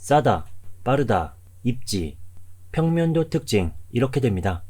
싸다, 빠르다, 입지, 평면도 특징 이렇게 됩니다.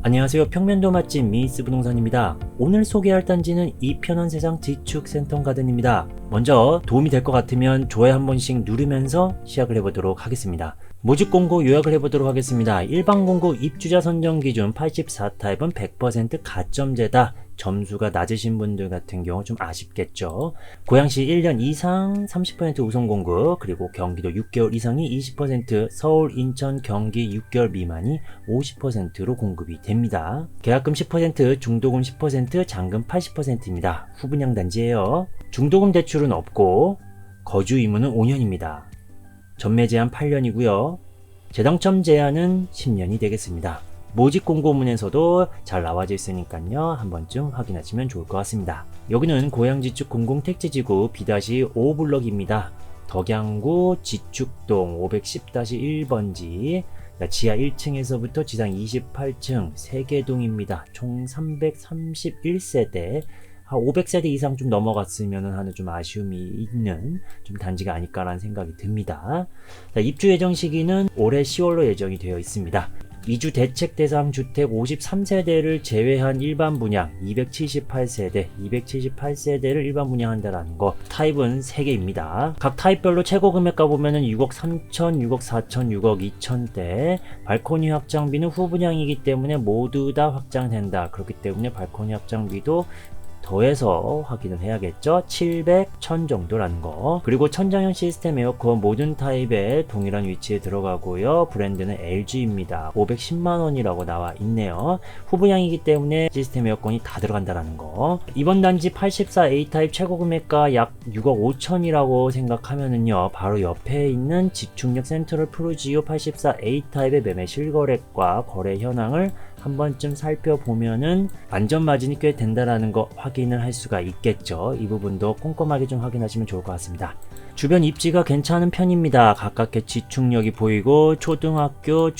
안녕하세요. 평면도 맛집 미스 부동산입니다. 오늘 소개할 단지는 이편한세상 지축센터가든입니다. 먼저 도움이 될 것 같으면 좋아요 한 번씩 누르면서 시작을 해보도록 하겠습니다. 모집 공고 요약을 해보도록 하겠습니다. 일반 공고 입주자 선정 기준 84타입은 100% 가점제다. 점수가 낮으신 분들 같은 경우 좀 아쉽겠죠. 고양시 1년 이상 30% 우선 공급, 그리고 경기도 6개월 이상이 20%, 서울, 인천, 경기 6개월 미만이 50%로 공급이 됩니다. 계약금 10%, 중도금 10%, 잔금 80%입니다. 후분양 단지예요. 중도금 대출은 없고 거주 의무는 5년입니다. 전매 제한 8년이고요. 재당첨 제한은 10년이 되겠습니다. 모집 공고문에서도 잘 나와져 있으니까요. 한 번쯤 확인하시면 좋을 것 같습니다. 여기는 고양지축 공공택지지구 B-5블럭입니다. 덕양구 지축동 510-1번지 지하 1층에서부터 지상 28층 3개 동입니다. 총 331세대 500세대 이상 좀 넘어갔으면 하는 좀 아쉬움이 있는 좀 단지가 아닐까라는 생각이 듭니다. 입주 예정 시기는 올해 10월로 예정이 되어 있습니다. 이주 대책 대상 주택 53세대를 제외한 일반 분양 278세대를 일반 분양한다라는 거. 타입은 3개입니다. 각 타입별로 최고 금액가 보면은 6억 3천, 6억 4천, 6억 2천대. 발코니 확장비는 후분양이기 때문에 모두 다 확장된다. 그렇기 때문에 발코니 확장비도 더해서 확인을 해야겠죠. 700, 1000 정도라는 거. 그리고 천장형 시스템 에어컨 모든 타입에 동일한 위치에 들어가고요. 브랜드는 LG입니다. 510만원이라고 나와 있네요. 후분양이기 때문에 시스템 에어컨이 다 들어간다라는 거. 이번 단지 84A 타입 최고 금액가 약 6억 5천이라고 생각하면은요. 바로 옆에 있는 지축역 센트럴 푸르지오 84A 타입의 매매 실거래과 거래 현황을 한 번쯤 살펴보면은 안전 마진이 꽤 된다라는 거 확인을 할 수가 있겠죠. 이 부분도 꼼꼼하게 좀 확인하시면 좋을 것 같습니다. 주변 입지가 괜찮은 편입니다. 가깝게 지축역이 보이고 초등학교,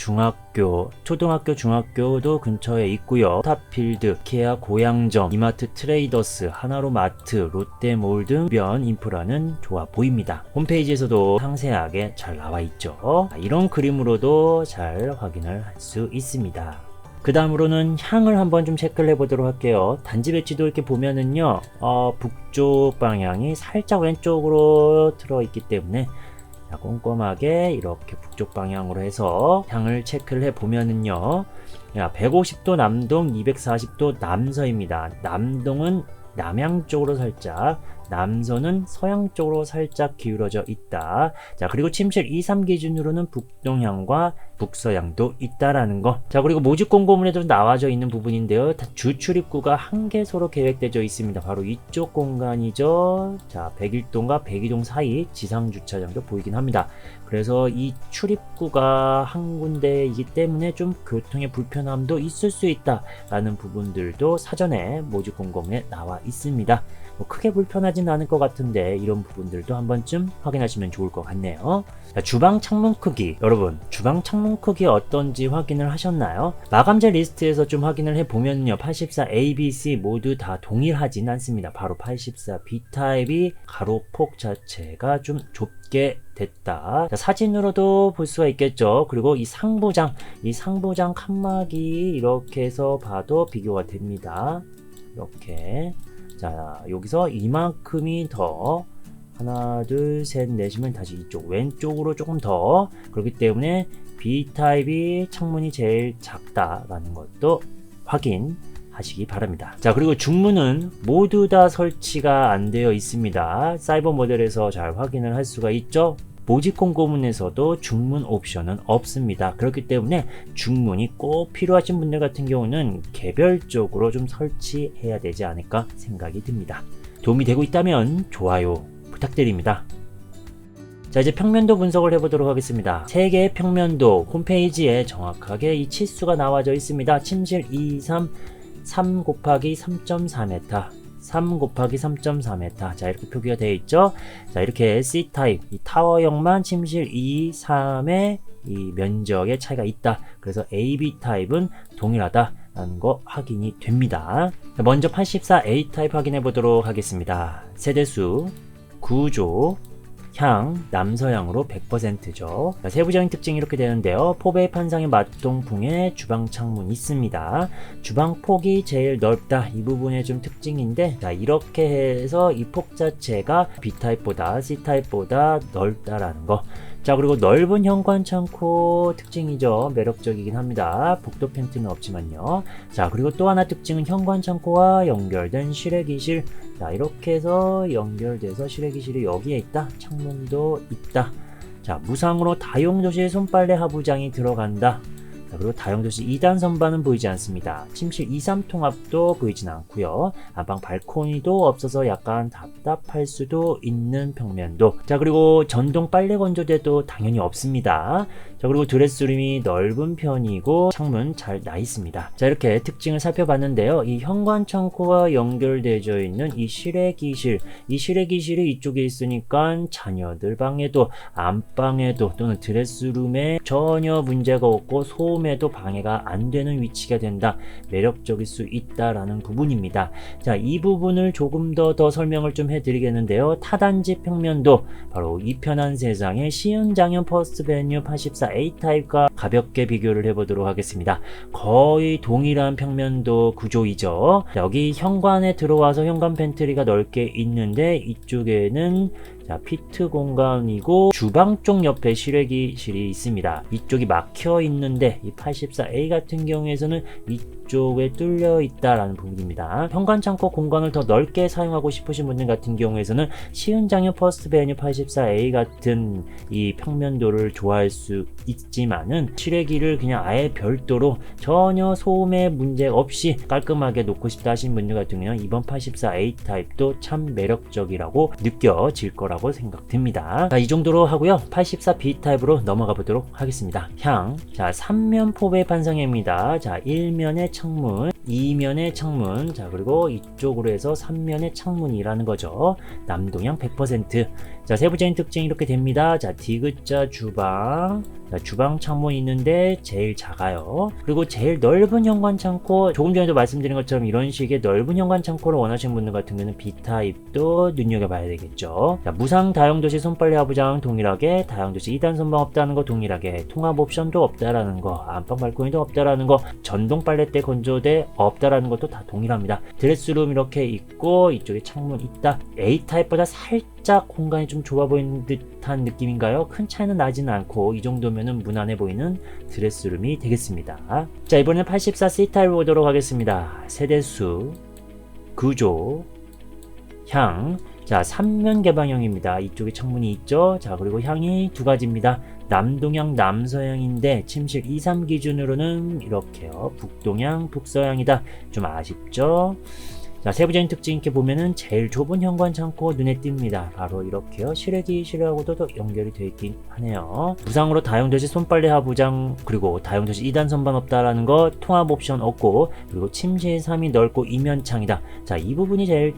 중학교도 근처에 있고요. 스타필드, 이케아 고양점, 이마트 트레이더스, 하나로마트, 롯데몰 등 주변 인프라는 좋아 보입니다. 홈페이지에서도 상세하게 잘 나와 있죠. 이런 그림으로도 잘 확인을 할 수 있습니다. 그 다음으로는 향을 한번 좀 체크를 해보도록 할게요. 단지 배치도 이렇게 보면은요, 북쪽 방향이 살짝 왼쪽으로 들어있기 때문에 꼼꼼하게 이렇게 북쪽 방향으로 해서 향을 체크를 해보면은요, 150도 남동, 240도 남서입니다. 남동은 남향 쪽으로 살짝, 남서는 서양 쪽으로 살짝 기울어져 있다. 자, 그리고 침실 2, 3 기준으로는 북동향과 북서향도 있다라는 거. 자, 그리고 모집 공고문에도 나와져 있는 부분인데요. 주 출입구가 한 개소로 계획되어 있습니다. 바로 이쪽 공간이죠. 자, 101동과 102동 사이 지상 주차장도 보이긴 합니다. 그래서 이 출입구가 한 군데이기 때문에 좀 교통의 불편함도 있을 수 있다라는 부분들도 사전에 모집 공고문에 나와 있습니다. 크게 불편하진 않을 것 같은데 이런 부분들도 한 번쯤 확인하시면 좋을 것 같네요. 자, 주방 창문 크기. 여러분, 주방 창문 크기 어떤지 확인을 하셨나요? 마감재 리스트에서 좀 확인을 해보면요, 84A, B, C 모두 다 동일하진 않습니다. 바로 84B 타입이 가로폭 자체가 좀 좁게 됐다. 자, 사진으로도 볼 수가 있겠죠. 그리고 이 상부장 칸막이 이렇게 해서 봐도 비교가 됩니다. 이렇게. 자, 여기서 이만큼이 더 하나, 둘, 셋 내시면 다시 이쪽 왼쪽으로 조금 더, 그렇기 때문에 B타입이 창문이 제일 작다라는 것도 확인하시기 바랍니다. 자, 그리고 중문은 모두 다 설치가 안 되어 있습니다. 사이버 모델에서 잘 확인을 할 수가 있죠. 모집 공고문에서도 중문 옵션은 없습니다. 그렇기 때문에 중문이 꼭 필요하신 분들 같은 경우는 개별적으로 좀 설치해야 되지 않을까 생각이 듭니다. 도움이 되고 있다면 좋아요 부탁드립니다. 자, 이제 평면도 분석을 해보도록 하겠습니다. 3개의 평면도 홈페이지에 정확하게 이 치수가 나와져 있습니다. 침실 2, 3 곱하기 3.4m, 3 곱하기 3.4m. 자, 이렇게 표기가 되어 있죠. 자, 이렇게 C타입, 이 타워형만 침실 2, 3의 이 면적의 차이가 있다. 그래서 AB 타입은 동일하다라는 거 확인이 됩니다. 자, 먼저 84A 타입 확인해 보도록 하겠습니다. 세대수, 구조, 향, 남서향으로 100%죠. 세부적인 특징이 이렇게 되는데요. 포베이 판상의 맞동풍에 주방 창문이 있습니다. 주방 폭이 제일 넓다. 이 부분의 좀 특징인데, 자, 이렇게 해서 이 폭 자체가 B타입보다 C타입보다 넓다라는 거. 자, 그리고 넓은 현관 창고 특징이죠. 매력적이긴 합니다. 복도 팬트는 없지만요. 자, 그리고 또 하나 특징은 현관 창고와 연결된 실외기실. 자, 이렇게 해서 연결돼서 실외기실이 여기에 있다. 창문도 있다. 자, 무상으로 다용도실 손빨래 하부장이 들어간다. 자, 그리고 다용도실 2단 선반은 보이지 않습니다. 침실 2, 3통합도 보이진 않고요. 안방 발코니도 없어서 약간 답답할 수도 있는 평면도. 자, 그리고 전동 빨래 건조대도 당연히 없습니다. 자, 그리고 드레스룸이 넓은 편이고 창문 잘 나 있습니다. 자, 이렇게 특징을 살펴봤는데요. 이 현관 창고와 연결되어 있는 이 실외기실, 이 실외기실이 이쪽에 있으니까 자녀들 방에도 안방에도 또는 드레스룸에 전혀 문제가 없고 소음에도 방해가 안 되는 위치가 된다. 매력적일 수 있다라는 부분입니다. 자, 이 부분을 조금 더 설명을 좀 해드리겠는데요. 타단지 평면도 바로 이 편한 세상의 시은장현 퍼스트베뉴 84A 타입과 가볍게 비교를 해보도록 하겠습니다. 거의 동일한 평면도 구조이죠. 여기 현관에 들어와서 현관 팬트리가 넓게 있는데 이쪽에는 자, 피트 공간이고 주방 쪽 옆에 실외기실이 있습니다. 이쪽이 막혀 있는데 이 84A 같은 경우에서는 이쪽에 뚫려 있다라는 부분입니다. 현관 창고 공간을 더 넓게 사용하고 싶으신 분들 같은 경우에서는 시은장현 퍼스트베뉴 84A 같은 이 평면도를 좋아할 수 있지만은 실외기를 그냥 아예 별도로 전혀 소음에 문제 없이 깔끔하게 놓고 싶다 하신 분들 같은 경우는 이번 84A 타입도 참 매력적이라고 느껴질 거라고 생각됩니다. 자, 이 정도로 하고요. 84B 타입으로 넘어가 보도록 하겠습니다. 향, 자, 3면 포베이 판상입니다. 자, 1면의 창문, 2면의 창문, 자, 그리고 이쪽으로 해서 3면의 창문이라는 거죠. 남동향 100%. 자, 세부적인 특징이 이렇게 됩니다. 자, 디귿자 주방, 자, 주방 창문이 있는데 제일 작아요. 그리고 제일 넓은 현관 창고, 조금 전에도 말씀드린 것처럼 이런 식의 넓은 현관 창고를 원하시는 분들 같은 경우는 B타입도 눈여겨봐야 되겠죠. 자, 무상 다용도실 손빨래 하부장 동일하게, 다용도실 2단 선반 없다는 거 동일하게, 통합 옵션도 없다라는 거, 안방 발코니도 없다라는 거, 전동 빨래대 건조대 없다라는 것도 다 동일합니다. 드레스룸 이렇게 있고 이쪽에 창문 있다. A타입보다 살짝 공간이 좀 좁아 보이는 듯한 느낌인가요? 큰 차이는 나지는 않고 이 정도면은 무난해 보이는 드레스룸이 되겠습니다. 자, 이번엔 84C 타입 보도록 하겠습니다. 세대수, 구조, 향, 자, 3면 개방형입니다. 이쪽에 창문이 있죠. 자, 그리고 향이 두 가지입니다. 남동향, 남서향인데 침실 2, 3 기준으로는 이렇게요. 북동향, 북서향이다. 좀 아쉽죠? 자, 세부적인 특징 이렇게 보면은 제일 좁은 현관 창고 눈에 띕니다. 바로 이렇게요. 실외기실하고도 연결이 되어 있긴 하네요. 무상으로 다용도실 손빨래 하부장, 그리고 다용도실 2단 선반 없다라는 거, 통합 옵션 없고, 그리고 침실 3이 넓고 이면창이다. 자, 이 부분이 제일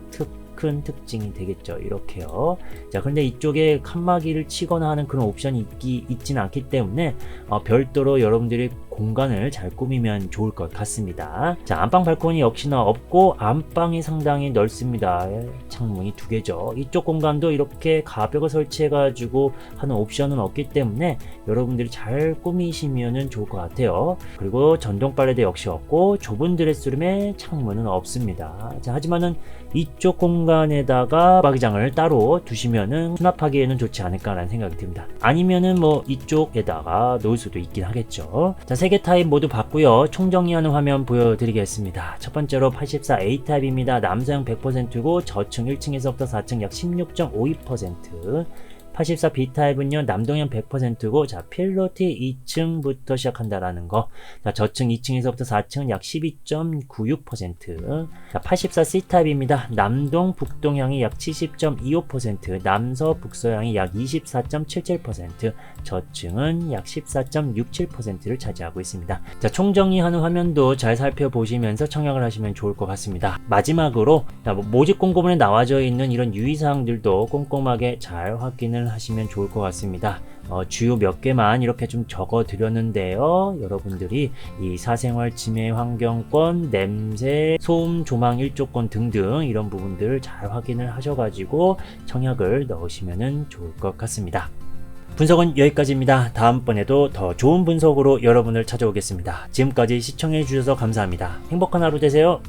큰 특징이 되겠죠. 이렇게요. 자, 그런데 이쪽에 칸막이를 치거나 하는 그런 옵션이 있지는 않기 때문에 별도로 여러분들이 공간을 잘 꾸미면 좋을 것 같습니다. 자, 안방 발코니 역시나 없고 안방이 상당히 넓습니다. 창문이 두 개죠. 이쪽 공간도 이렇게 가벽을 설치해 가지고 하는 옵션은 없기 때문에 여러분들이 잘 꾸미시면 좋을 것 같아요. 그리고 전동 빨래대 역시 없고 좁은 드레스룸에 창문은 없습니다. 자, 하지만은 이쪽 공간에다가 바기장을 따로 두시면은 수납하기에는 좋지 않을까라는 생각이 듭니다. 아니면은 뭐 이쪽에다가 놓을 수도 있긴 하겠죠. 자, 3개 타입 모두 봤고요. 총정리하는 화면 보여드리겠습니다. 첫 번째로 84A 타입입니다. 남서향 100%고 저층 1층에서부터 4층 약 16.52%. 84 B타입은요, 남동향 100%고, 자, 필로티 2층부터 시작한다라는 거. 자, 저층 2층에서부터 4층은 약 12.96%. 자, 84 C타입입니다. 남동, 북동향이 약 70.25%, 남서, 북서향이 약 24.77%, 저층은 약 14.67%를 차지하고 있습니다. 자, 총정리하는 화면도 잘 살펴보시면서 청약을 하시면 좋을 것 같습니다. 마지막으로, 자, 모집 공고문에 나와져 있는 이런 유의사항들도 꼼꼼하게 잘 확인을 하시면 좋을 것 같습니다. 주요 몇 개만 이렇게 좀 적어 드렸는데요. 여러분들이 이 사생활 침해 환경권, 냄새, 소음 조망 일조권 등등 이런 부분들을 잘 확인을 하셔가지고 청약을 넣으시면 좋을 것 같습니다. 분석은 여기까지입니다. 다음번에도 더 좋은 분석으로 여러분을 찾아오겠습니다. 지금까지 시청해 주셔서 감사합니다. 행복한 하루 되세요.